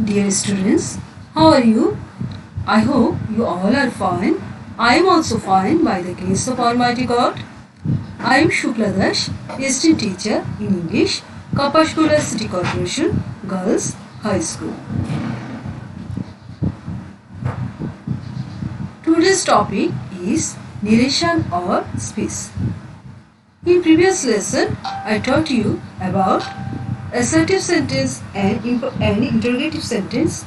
Dear students, how are you? I hope you all are fine. I am also fine by the grace of Almighty God. I am Shukla, history teacher in English, Kapashpura City Corporation, Girls High School. Today's topic is narration or speech. In previous lesson, I taught you about assertive sentence and interrogative sentence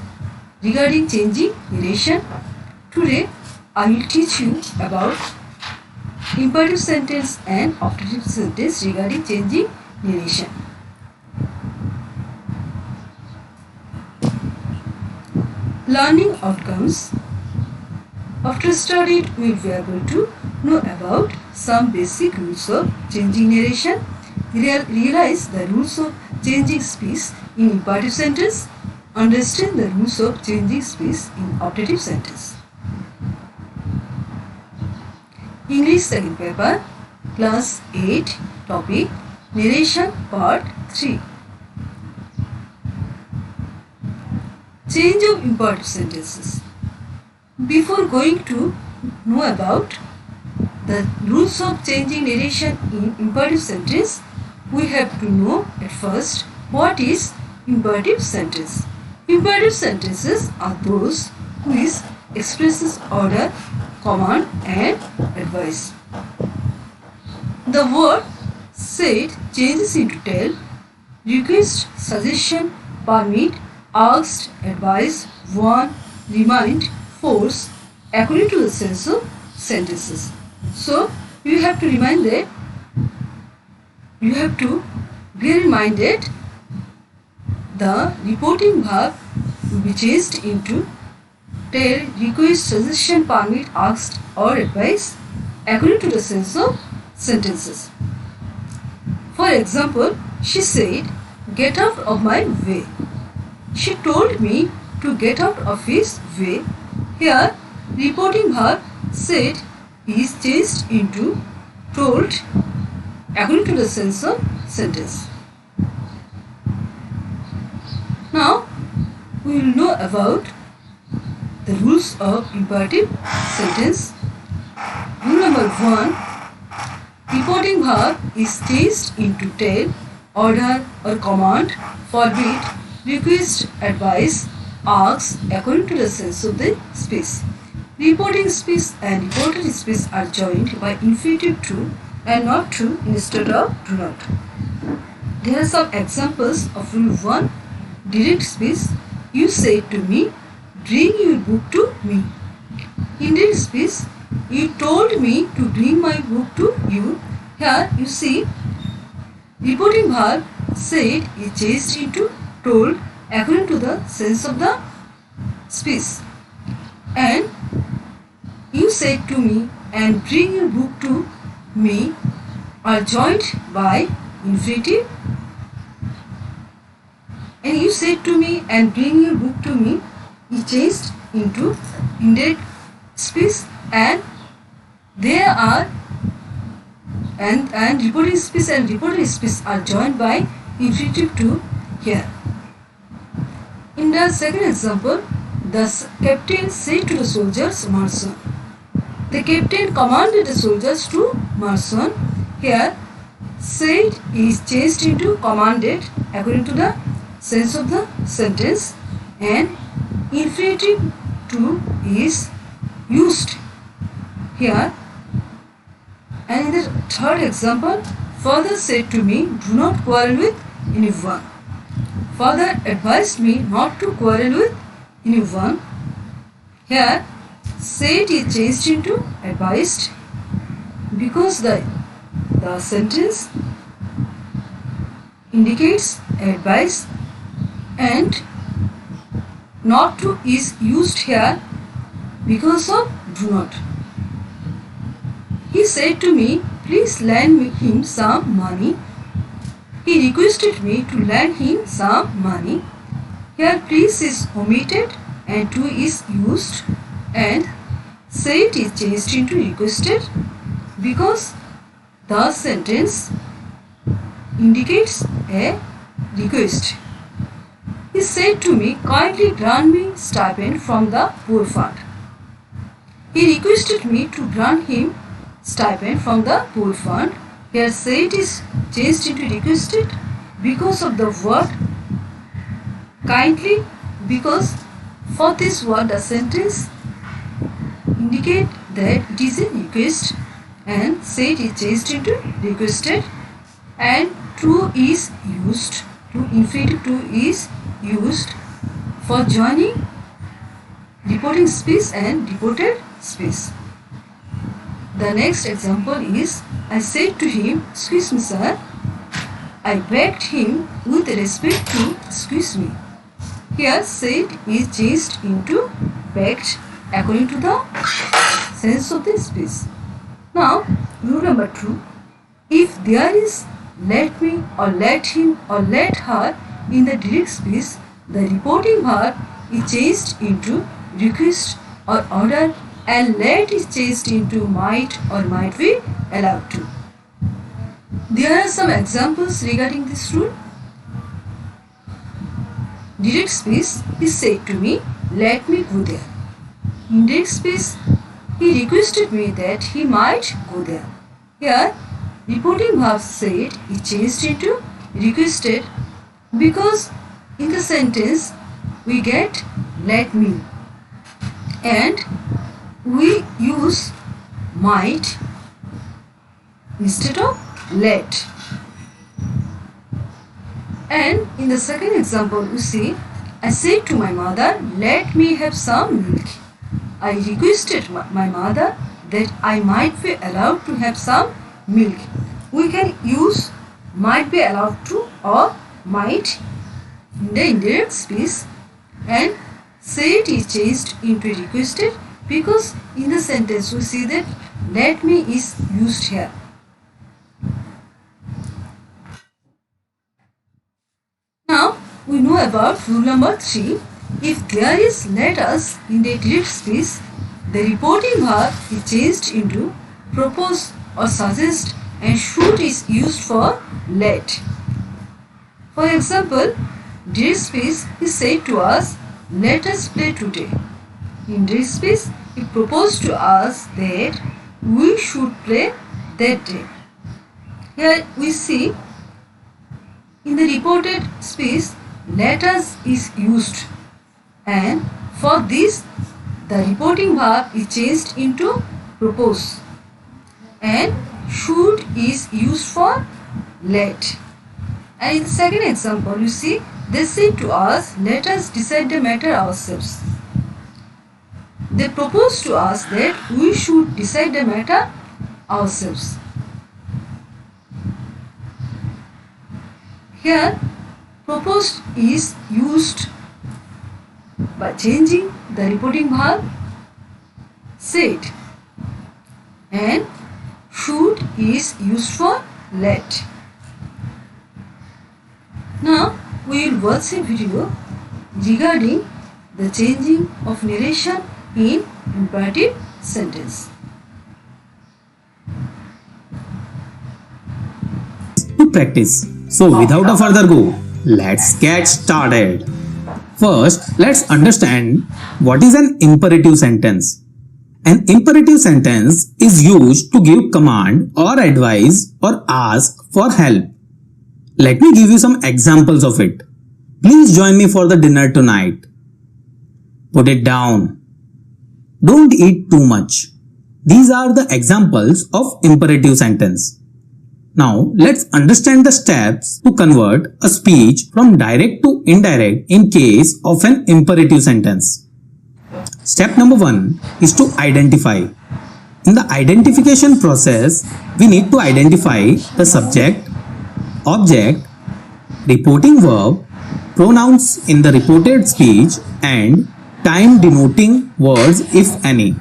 regarding changing narration. Today, I will teach you about imperative sentence and optative sentence regarding changing narration. Learning outcomes. After studying, we will be able to know about some basic rules of changing narration, realize the rules of changing speech in imperative sentence, understand the rules of changing speech in optative sentence. English second paper, class 8, topic narration part 3. Change of imperative sentences. Before going to know about the rules of changing narration in imperative sentence, we have to know at first what is imperative sentence. Imperative sentences are those which expresses order, command and advice. The word said changes into tell, request, suggestion, permit, asked, advise, warn, remind, force according to the sense of sentences. So you have to bear in mind that the reporting verb will be changed into tell, request, suggestion, permit, asked or advice according to the sense of sentences. For example, she said, "Get out of my way." She told me to get out of his way. Here, reporting verb said is changed into told according to the sense of sentence. Now, we will know about the rules of imperative sentence. Rule number 1. Reporting verb is changed into tell, order or command, forbid, request, advise, ask according to the sense of the speech. Reporting speech and reported speech are joined by infinitive to and not to instead of do not. There are some examples of rule 1. Direct speech. You said to me, "Bring your book to me." Indirect speech. You told me to bring my book to you. Here you see, reporting verb said is changed into told according to the sense of the speech. And you said to me and bring your book to me are joined by infinitive. And you said to me and bring your book to me is changed into indirect speech, and there are and reporting speech and reported speech are joined by infinitive to here. In the second example, the captain said to the soldiers, "March on." The captain commanded the soldiers to march on. Here, said is changed into commanded according to the sense of the sentence, and infinitive to is used here. And in the third example, father said to me, "Do not quarrel with anyone." Father advised me not to quarrel with anyone. Here, said is changed into advised because the sentence indicates advice, and not to is used here because of do not. He said to me, "Please lend him some money." He requested me to lend him some money. Here please is omitted and to is used, and said is changed into requested because the sentence indicates a request. he said to me, kindly grant me stipend from the poor fund. He requested me to grant him stipend from the poor fund. Here said is changed into requested because of the word kindly, because for this word the sentence indicate that it is a request, and said is changed into requested, and to is used, to infinitive to is used for joining reporting speech and reported speech. The next example is, I said to him, excuse me sir. I begged him with respect to excuse me. Here said is changed into begged according to the sense of the speech. Now, rule number 2. If there is let me or let him or let her in the direct speech, the reporting verb is changed into request or order, and let is changed into might or might be allowed to. There are some examples regarding this rule. Direct speech, he said to me, let me go there. Indirect speech, he requested me that he might go there. Here, reporting verb said is changed into requested because in the sentence we get let me and we use might instead of let. And in the second example you see, I said to my mother, let me have some milk. I requested my mother that I might be allowed to have some milk. We can use might be allowed to or might in the indirect speech, and said is changed into requested because in the sentence we see that let me is used here. Now we know about rule number 3. If there is let us in the direct speech, the reporting verb is changed into propose or suggest, and should is used for let. For example, direct speech is said to us, let us play today. In direct speech, it proposed to us that we should play that day. Here we see in the reported speech, let us is used, and for this the reporting verb is changed into propose, and should is used for let. And in the second example you see, they said to us, let us decide the matter ourselves. They proposed to us that we should decide the matter ourselves. Here proposed is used by changing the reporting verb said, and should is used for let. Now we will watch a video regarding the changing of narration in imperative sentence. To practice. So without a further go, let's get started. First, let's understand what is an imperative sentence. An imperative sentence is used to give command or advice or ask for help. Let me give you some examples of it. Please join me for the dinner tonight. Put it down. Don't eat too much. These are the examples of imperative sentence. Now, let's understand the steps to convert a speech from direct to indirect in case of an imperative sentence. Step number 1 is to identify. In the identification process, we need to identify the subject, object, reporting verb, pronouns in the reported speech, and time denoting words if any.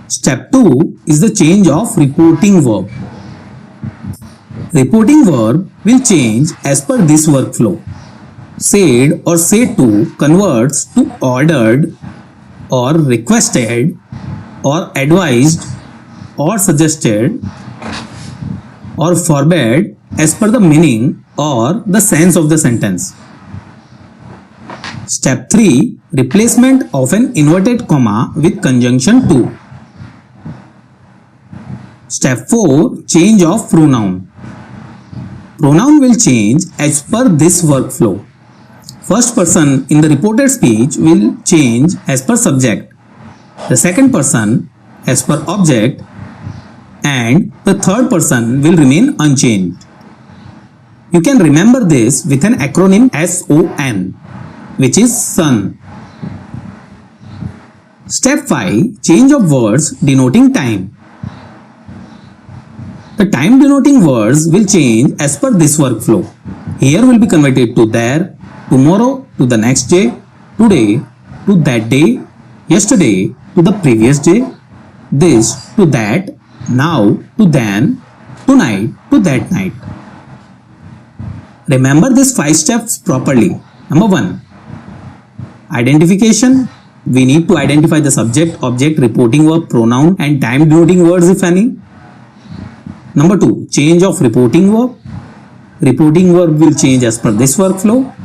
Step 2 is the change of reporting verb. Reporting verb will change as per this workflow. Said or said to converts to ordered or requested or advised or suggested or forbade as per the meaning or the sense of the sentence. Step 3. Replacement of an inverted comma with conjunction to. Step 4. Change of pronoun. Pronoun will change as per this workflow. First person in the reported speech will change as per subject, the second person as per object, and the third person will remain unchanged. You can remember this with an acronym SON, which is sun. Step 5. Change of words denoting time. The time denoting words will change as per this workflow. Here will be converted to there, tomorrow to the next day, today to that day, yesterday to the previous day, this to that, now to then, tonight to that night. Remember these 5 steps properly. Number 1. Identification. We need to identify the subject, object, reporting verb, pronoun and time denoting words if any. Number 2. Change of reporting verb. Reporting verb will change as per this workflow.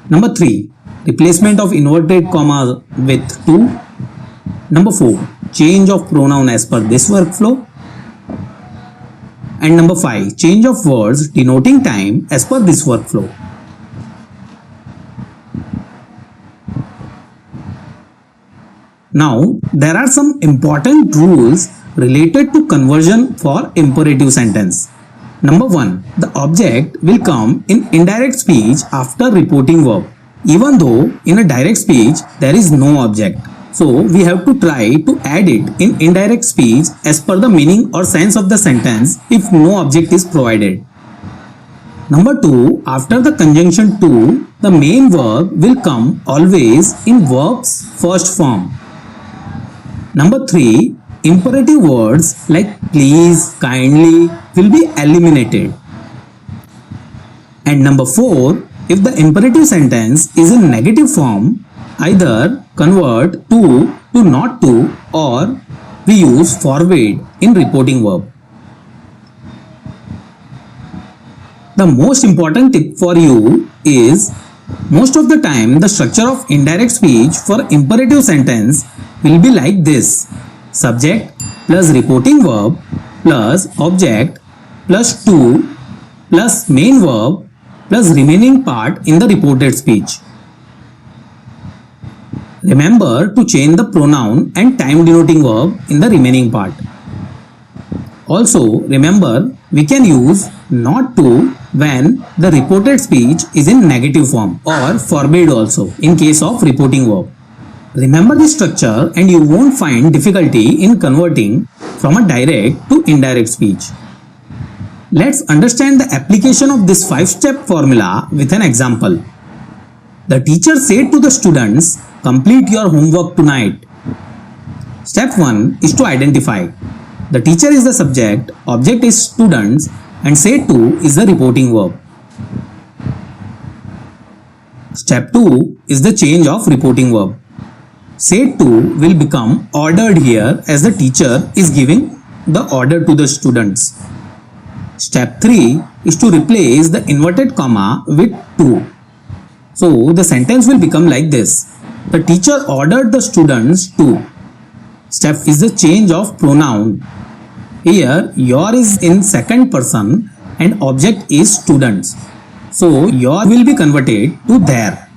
Number 3. Replacement of inverted comma with to. Number 4. Change of pronoun as per this workflow. And number 5. Change of words denoting time as per this workflow. Now, there are some important rules related to conversion for imperative sentence. Number 1. The object will come in indirect speech after reporting verb, even though in a direct speech there is no object. So, we have to try to add it in indirect speech as per the meaning or sense of the sentence if no object is provided. Number 2. After the conjunction to, the main verb will come always in verb's first form. Number 3. Imperative words like please, kindly will be eliminated. And number 4. If the imperative sentence is in negative form, either convert to not to, or we use forward in reporting verb. The most important tip for you is, most of the time the structure of indirect speech for imperative sentence will be like this: subject plus reporting verb plus object plus to plus main verb plus remaining part in the reported speech. Remember to change the pronoun and time denoting verb in the remaining part. Also remember, we can use not to when the reported speech is in negative form, or forbid also in case of reporting verb. Remember this structure and you won't find difficulty in converting from a direct to indirect speech. Let's understand the application of this 5-step formula with an example. The teacher said to the students, complete your homework tonight. Step 1 is to identify. The teacher is the subject, object is students, and said to is the reporting verb. Step 2 is the change of reporting verb. Said to will become ordered here as the teacher is giving the order to the students. Step 3 is to replace the inverted comma with to. So the sentence will become like this: the teacher ordered the students to. Step is the change of pronoun. Here your is in second person and object is students. So your will be converted to their.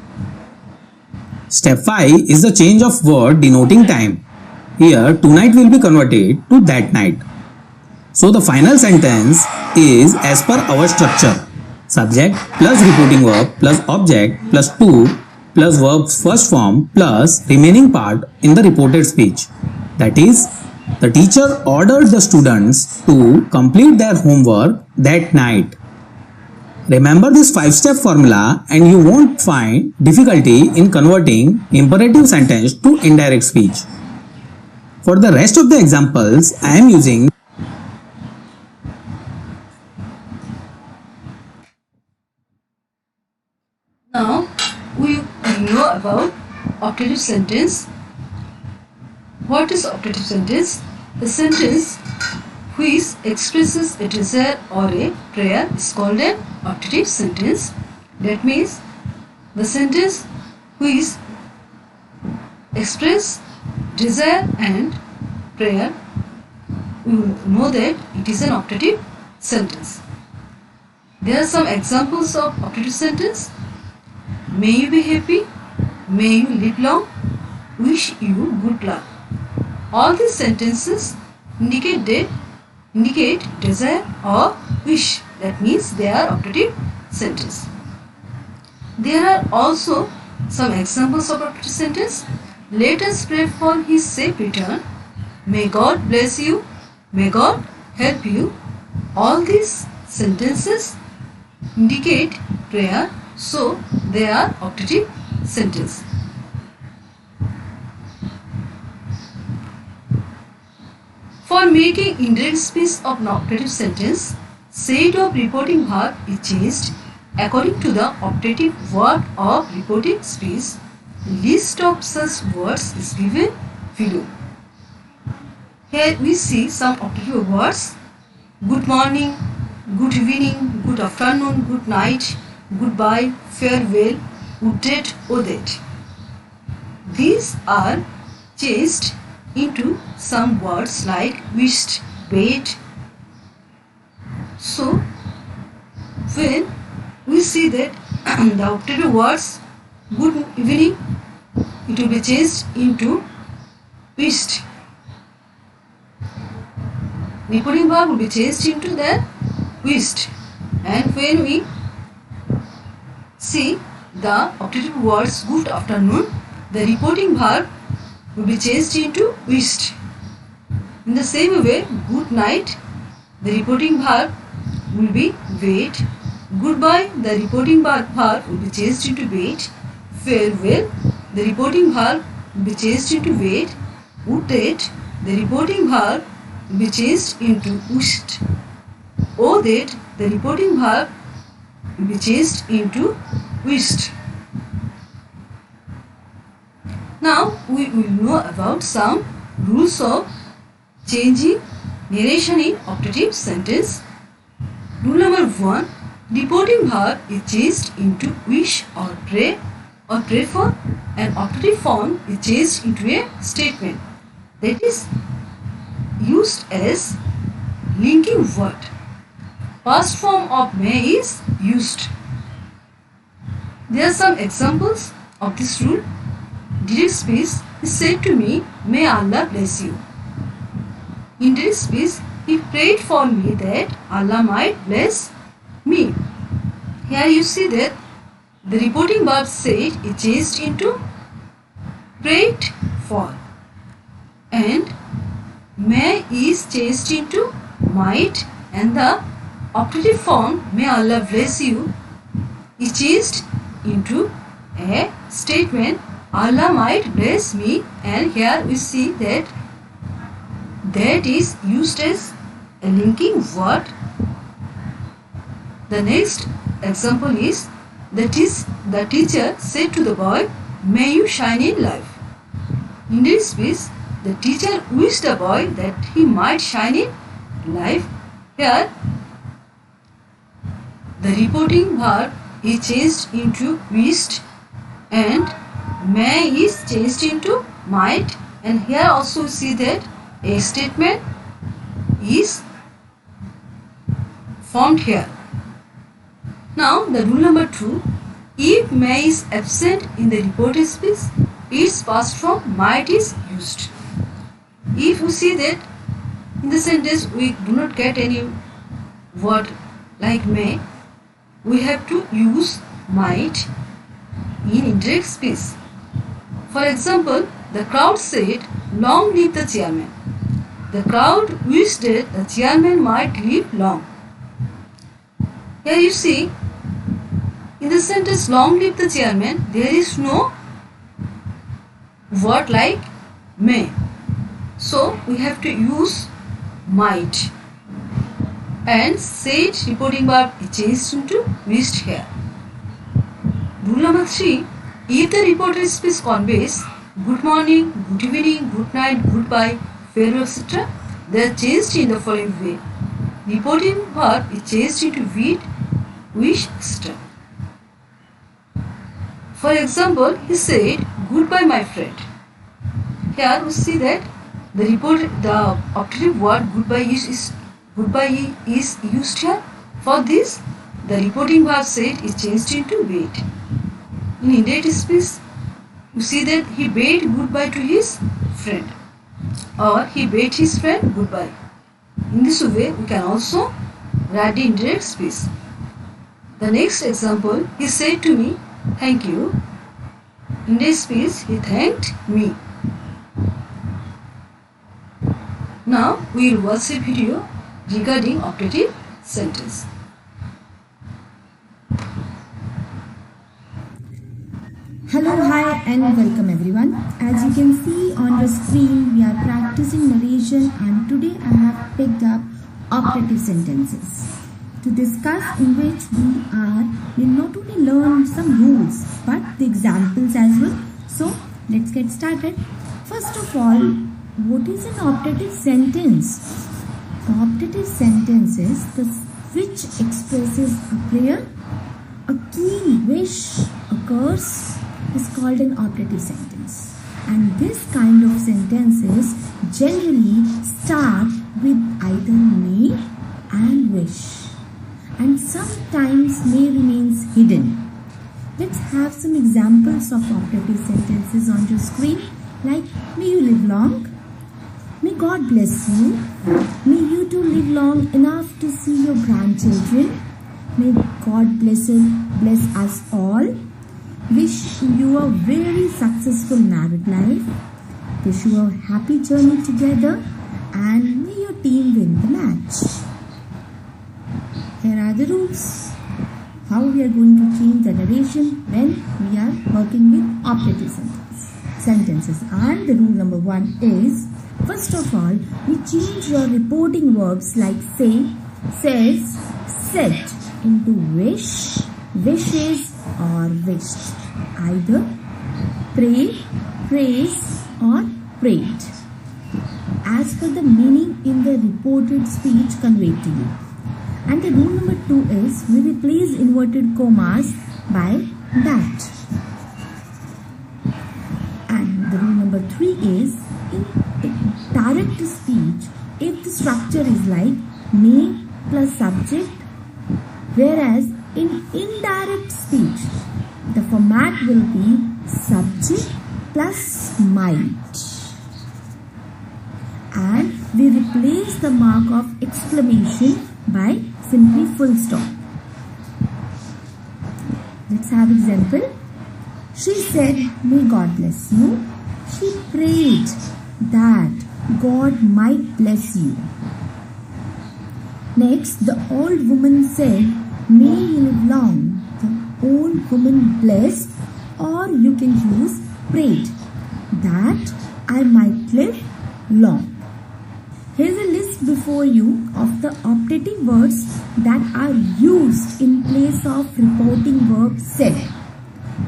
Step 5 is the change of word denoting time. Here tonight will be converted to that night. So the final sentence is as per our structure: subject plus reporting verb plus object plus to plus verb's first form plus remaining part in the reported speech. That is, the teacher ordered the students to complete their homework that night. Remember this 5-step formula and you won't find difficulty in converting imperative sentence to indirect speech. For the rest of the examples, I am using Now we know about optative sentence. What is optative sentence? The sentence which expresses a desire or a prayer is called an optative sentence. That means the sentence which express desire and prayer, we will know that it is an optative sentence. There are some examples of optative sentence. May you be happy, may you live long, wish you good luck. All these sentences indicate desire or wish. That means they are optative sentence. There are also some examples of optative sentence. Let us pray for his safe return. May God bless you. May God help you. All these sentences indicate prayer, so they are optative sentence. For making indirect speech of an optative sentence, set of reporting verb is changed according to the optative word of reporting speech. List of such words is given below. Here we see some optative words: good morning, good evening, good afternoon, good night, goodbye, farewell, would that, oh that. These are changed into some words like wished, wait. So when we see that the optative words good evening, it will be changed into wished. Reporting verb will be changed into the wished. And when we see the optative words good afternoon, the reporting verb will be changed into wished. In the same way, good night, the reporting verb will be wait. Goodbye, the reporting verb will be changed into wait. Farewell, the reporting verb will be changed into wait. Would that, the reporting verb will be changed into wished. Oh that, the reporting verb will be changed into wished. Now we will know about some rules of changing narration in optative sentence. Rule number 1. Reporting verb is changed into wish or pray for, and optative form is changed into a statement that is used as linking word. Past form of may is used. There are some examples of this rule. Direct speech is said to me, may Allah bless you. Indirect speech, he prayed for me that Allah might bless me. Here you see that the reporting verb said is changed into prayed for, and may is changed into might, and the optative form may Allah bless you is changed into a statement Allah might bless me, and here we see that that is used as a linking word. The next example is the teacher said to the boy, may you shine in life. In this speech, the teacher wished the boy that he might shine in life. Here, the reporting verb is changed into wished, and may is changed into might, and here also we see that a statement is formed here. Now the rule number 2, if may is absent in the reported speech, its past form might is used. If we see that in the sentence we do not get any word like may, we have to use might in indirect speech. For example, the crowd said, long live the chairman. The crowd wished that the chairman might live long. Here you see, in the sentence long live the chairman, there is no word like may. So we have to use might, and said reporting verb is changed into wished here. Rule number 3, if the reported speech conveys good morning, good evening, good night, goodbye, farewell, etc., They are changed in the following way. Reporting verb is changed into will, wish, etc. For example, he said, "Goodbye, my friend." Here we see that the operative word goodbye is used here. For this, the reporting verb said is changed into wait. In indirect speech, you see that he bade goodbye to his friend, or he bade his friend goodbye. In this way, we can also write the indirect speech. The next example, he said to me, "Thank you." In this speech, he thanked me. Now, we will watch a video regarding operative sentence. Hello, hi and welcome everyone. As you can see on the screen, we are practicing narration and today I have picked up operative sentences to discuss, in which we not only learn some rules but the examples as well. So let's get started. First of all, what is an operative sentence? Operative sentence is which expresses a prayer, a key wish, a curse is called an operative sentence. And this kind of sentences generally start with either may and wish, and sometimes may remains hidden. Let's have some examples of operative sentences on your screen, like may you live long, may God bless you, may you too live long enough to see your grandchildren, may God bless us all, wish you a very successful married life, wish you a happy journey together, and may your team win the match. Here are the rules. How we are going to change the narration when we are working with operative sentences. And the rule number 1 is, first of all, we change your reporting verbs like say, says, said into wish, wishes or wished. Either pray, praise or prayed, as per the meaning in the reported speech conveyed to you. And the rule number 2 is, we replace inverted commas by that. And the rule number 3 is, in direct speech, if the structure is like may plus subject, whereas in indirect speech, the format will be subject plus might. And we replace the mark of exclamation by simply full stop. Let's have example. She said, may God bless you. She prayed that God might bless you. Next, the old woman said, may you live long. The old woman blessed, or you can use prayed, that I might live long. Here's a list before you of the operative words that are used in place of reporting verb said.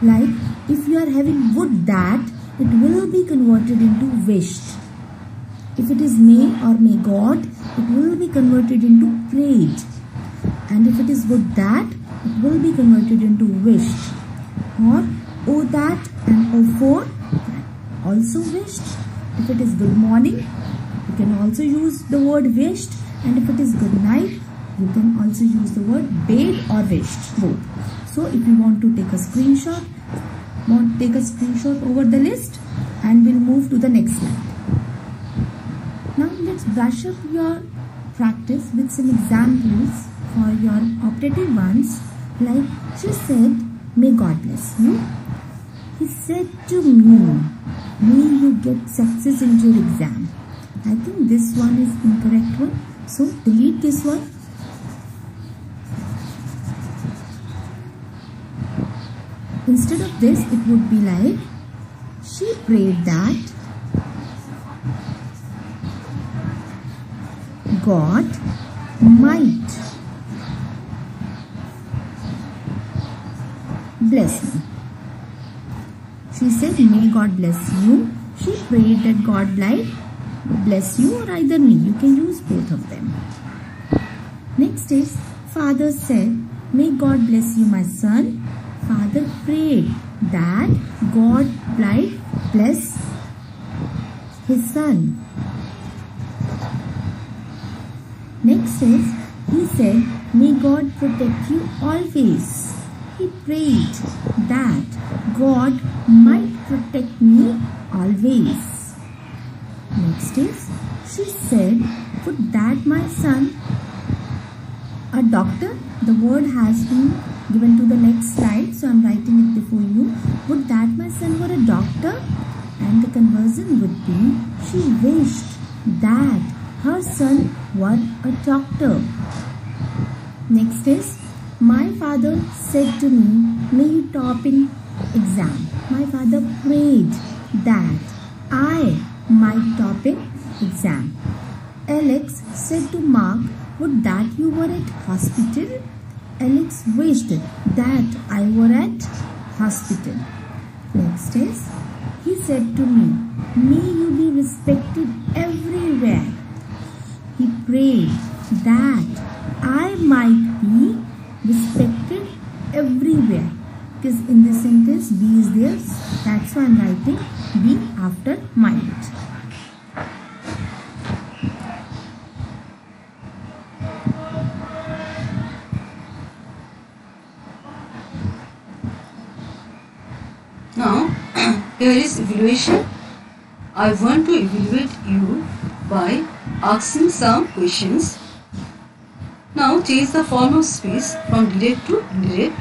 Like, if you are having would that, it will be converted into wished. If it is may or may God, it will be converted into prayed. And if it is would that, it will be converted into wished. Or oh that and oh for, also wished. If it is good morning, you can also use the word wished, and if it is good night, you can also use the word bade or wished, both. So if you want to take a screenshot, over the list, and we'll move to the next slide. Now let's brush up your practice with some examples for your operative ones. Like, she said, may God bless you. He said to me, may you get success in your exam. I think this one is incorrect one, so delete this one. Instead of this, it would be like, she prayed that God might bless me. She said, may God bless you. She prayed that God bless you or either me. You can use both of them. Next is, father said, may God bless you, my son. Father prayed that God might bless his son. Next is, he said, may God protect you always. He prayed that God might protect me always. Next is, she said, would that my son, a doctor, the word has been given to the next slide, so I am writing it before you. Would that my son were a doctor? And the conversion would be, she wished that her son were a doctor. Next is, my father said to me, may you top in exam. My father prayed that I might top in exam. Alex said to Mark, would that you were at hospital? Alex wished that I were at hospital. Next is, he said to me, may you be respected everywhere. He prayed that I might be respected everywhere. Because in this sentence, be is there. That's why I am writing be after might. Now, here is evaluation. I want to evaluate you by asking some questions. Now, change the form of speech from direct to indirect.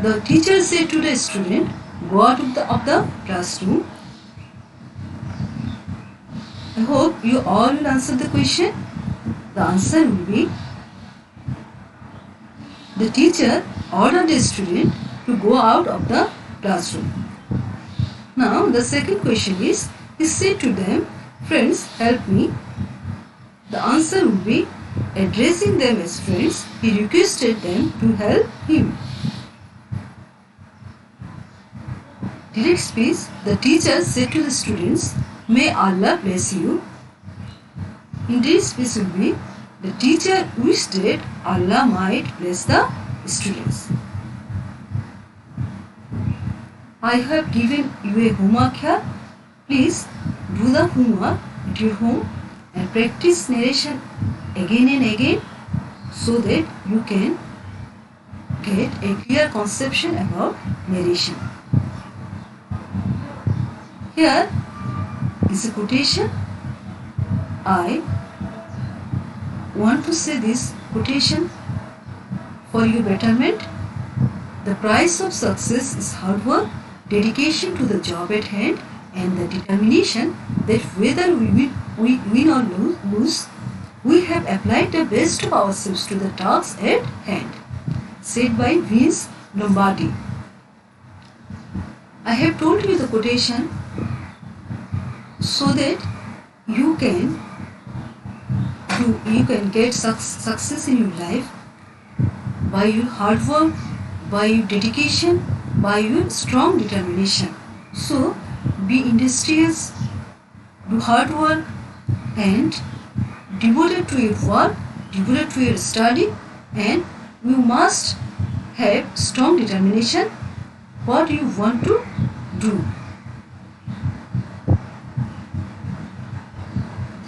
The teacher said to the student, go out of the classroom. I hope you all will answer the question. The answer will be, the teacher ordered the student to go out of the classroom. Now the second question is, he said to them, friends, help me. The answer would be, addressing them as friends, he requested them to help him. Direct speech, the teacher said to the students, may Allah bless you. Indirect speech will be, the teacher wished that Allah might bless the students. I have given you a homework here. Please do the homework at your home and practice narration again and again so that you can get a clear conception about narration. Here is a quotation. I want to say this quotation for your betterment. The price of success is hard work, dedication to the job at hand, and the determination that whether we win or lose, we have applied the best of ourselves to the task at hand. Said by Vince Lombardi. I have told you the quotation so that you can get success in your life by your hard work, by your dedication, by your strong determination. So be industrious, do hard work, and devoted to your work, devoted to your study, and you must have strong determination what you want to do.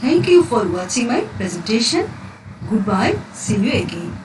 Thank you for watching my presentation. Goodbye. See you again.